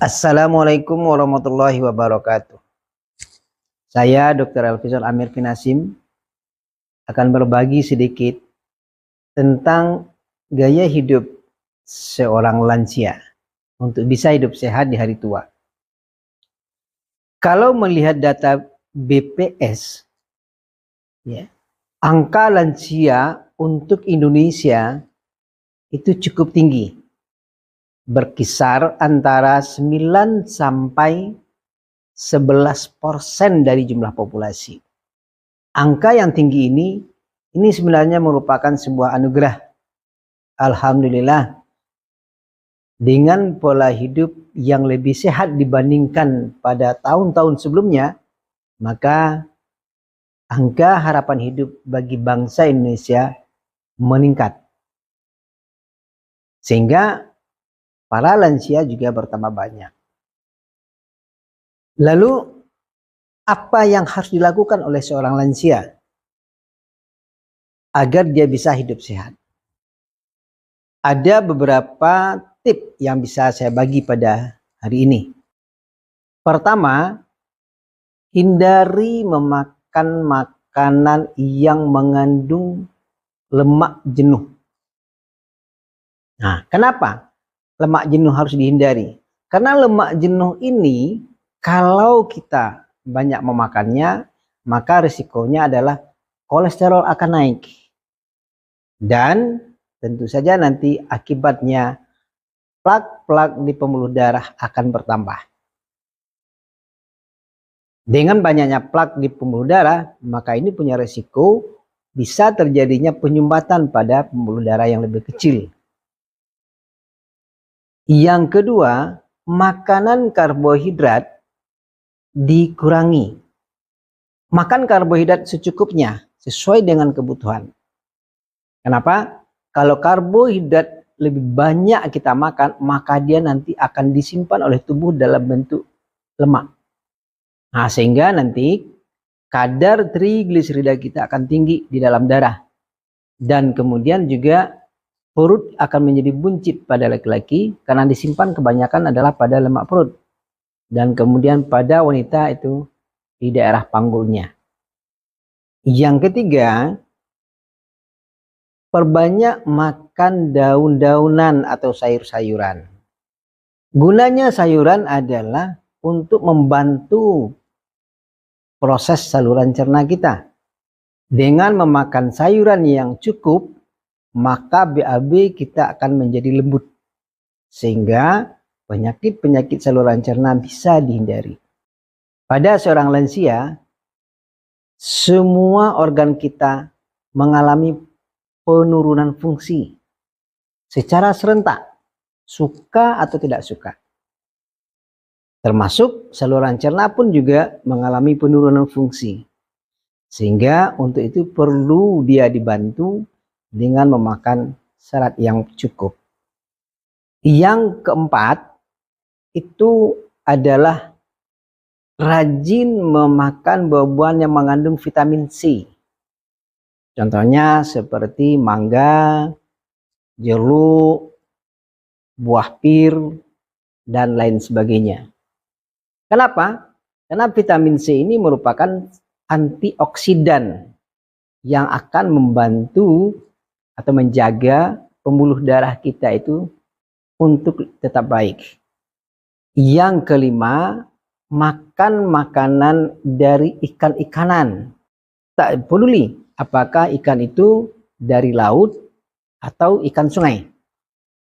Assalamualaikum warahmatullahi wabarakatuh. Saya Dr. Elvizor Amir Finasim akan berbagi sedikit tentang gaya hidup seorang lansia untuk bisa hidup sehat di hari tua. Kalau melihat data BPS, ya, angka lansia untuk Indonesia itu cukup tinggi, berkisar antara 9 sampai 11% dari jumlah populasi. Angka yang tinggi ini sebenarnya merupakan sebuah anugerah. Alhamdulillah, dengan pola hidup yang lebih sehat dibandingkan pada tahun-tahun sebelumnya, maka angka harapan hidup bagi bangsa Indonesia meningkat. Sehingga para lansia juga bertambah banyak. Lalu, apa yang harus dilakukan oleh seorang lansia agar dia bisa hidup sehat? Ada beberapa tip yang bisa saya bagi pada hari ini. Pertama, hindari memakan makanan yang mengandung lemak jenuh. Nah, kenapa lemak jenuh harus dihindari? Karena lemak jenuh ini kalau kita banyak memakannya, maka risikonya adalah kolesterol akan naik. Dan tentu saja nanti akibatnya plak-plak di pembuluh darah akan bertambah. Dengan banyaknya plak di pembuluh darah, maka ini punya resiko bisa terjadinya penyumbatan pada pembuluh darah yang lebih kecil. Yang kedua, makanan karbohidrat dikurangi. Makan karbohidrat secukupnya, sesuai dengan kebutuhan. Kenapa? Kalau karbohidrat lebih banyak kita makan, maka dia nanti akan disimpan oleh tubuh dalam bentuk lemak. Nah, sehingga nanti kadar trigliserida kita akan tinggi di dalam darah. Dan kemudian juga perut akan menjadi buncit pada laki-laki karena disimpan kebanyakan adalah pada lemak perut. Dan kemudian pada wanita itu di daerah panggulnya. Yang ketiga, perbanyak makan daun-daunan atau sayur-sayuran. Gunanya sayuran adalah untuk membantu proses saluran cerna kita. Dengan memakan sayuran yang cukup, maka BAB kita akan menjadi lembut. Sehingga penyakit-penyakit saluran cerna bisa dihindari. Pada seorang lansia, semua organ kita mengalami penurunan fungsi secara serentak, suka atau tidak suka. Termasuk saluran cerna pun juga mengalami penurunan fungsi. Sehingga untuk itu perlu dia dibantu dengan memakan serat yang cukup. Yang keempat, itu adalah rajin memakan buah-buahan yang mengandung vitamin C. Contohnya seperti mangga, jeruk, buah pir, dan lain sebagainya. Kenapa? Karena vitamin C ini merupakan antioksidan yang akan membantu atau menjaga pembuluh darah kita itu untuk tetap baik. Yang kelima, makan makanan dari ikan-ikanan. Tak peduli apakah ikan itu dari laut atau ikan sungai.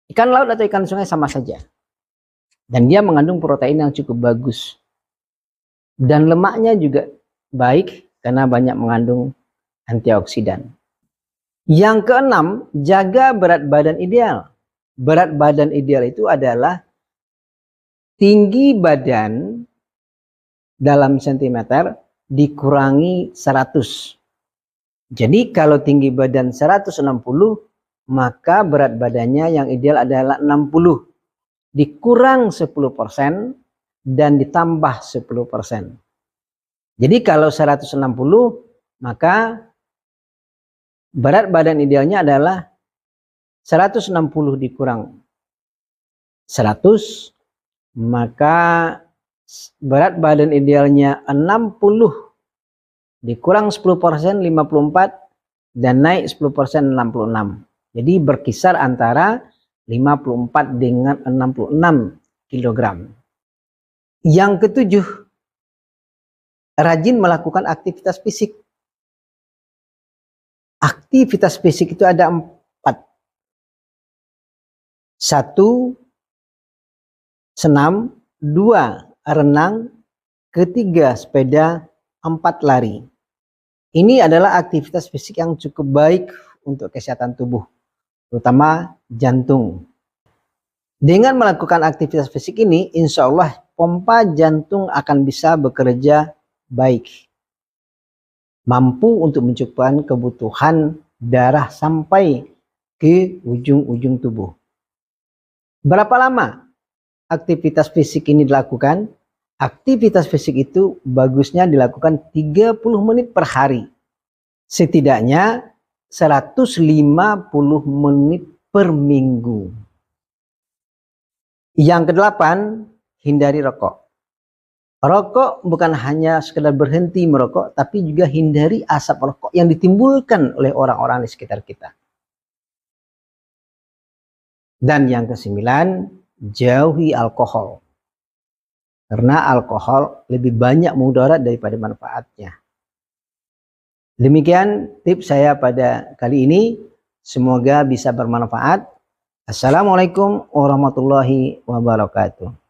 Ikan laut atau ikan sungai sama saja. Dan dia mengandung protein yang cukup bagus. Dan lemaknya juga baik karena banyak mengandung antioksidan. Yang keenam, jaga berat badan ideal. Berat badan ideal itu adalah tinggi badan dalam sentimeter dikurangi 100. Jadi kalau tinggi badan 160, maka berat badannya yang ideal adalah 60. Dikurang 10% dan ditambah 10%. Jadi kalau 160, maka berat badan idealnya adalah 160 dikurang 100 maka berat badan idealnya 60, dikurang 10% 54, dan naik 10% 66. Jadi berkisar antara 54 dengan 66 kg. Yang ketujuh, rajin melakukan aktivitas fisik. Aktivitas fisik itu ada 4. 1, senam. 2, renang. 3, sepeda. 4, lari. Ini adalah aktivitas fisik yang cukup baik untuk kesehatan tubuh, terutama jantung. Dengan melakukan aktivitas fisik ini, insya Allah pompa jantung akan bisa bekerja baik, mampu untuk mencukupkan kebutuhan darah sampai ke ujung-ujung tubuh. Berapa lama aktivitas fisik ini dilakukan? Aktivitas fisik itu bagusnya dilakukan 30 menit per hari. Setidaknya 150 menit per minggu. Yang kedelapan, hindari rokok. Rokok bukan hanya sekedar berhenti merokok, tapi juga hindari asap rokok yang ditimbulkan oleh orang-orang di sekitar kita. Dan yang kesembilan, jauhi alkohol. Karena alkohol lebih banyak mudarat daripada manfaatnya. Demikian tips saya pada kali ini. Semoga bisa bermanfaat. Assalamualaikum warahmatullahi wabarakatuh.